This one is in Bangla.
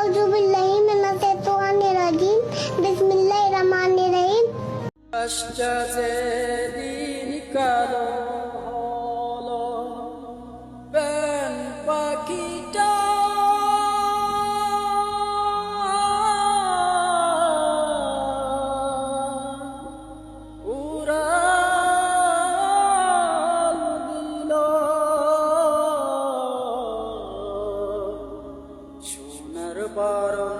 আউযু বিল্লাহি মিনাশ শাইতানির রাজিম বিসমিল্লাহির রহমানির রহিম সেদিন কালো হলো প্রাণ পাখিটা উড়াল দিল সোনার বরণ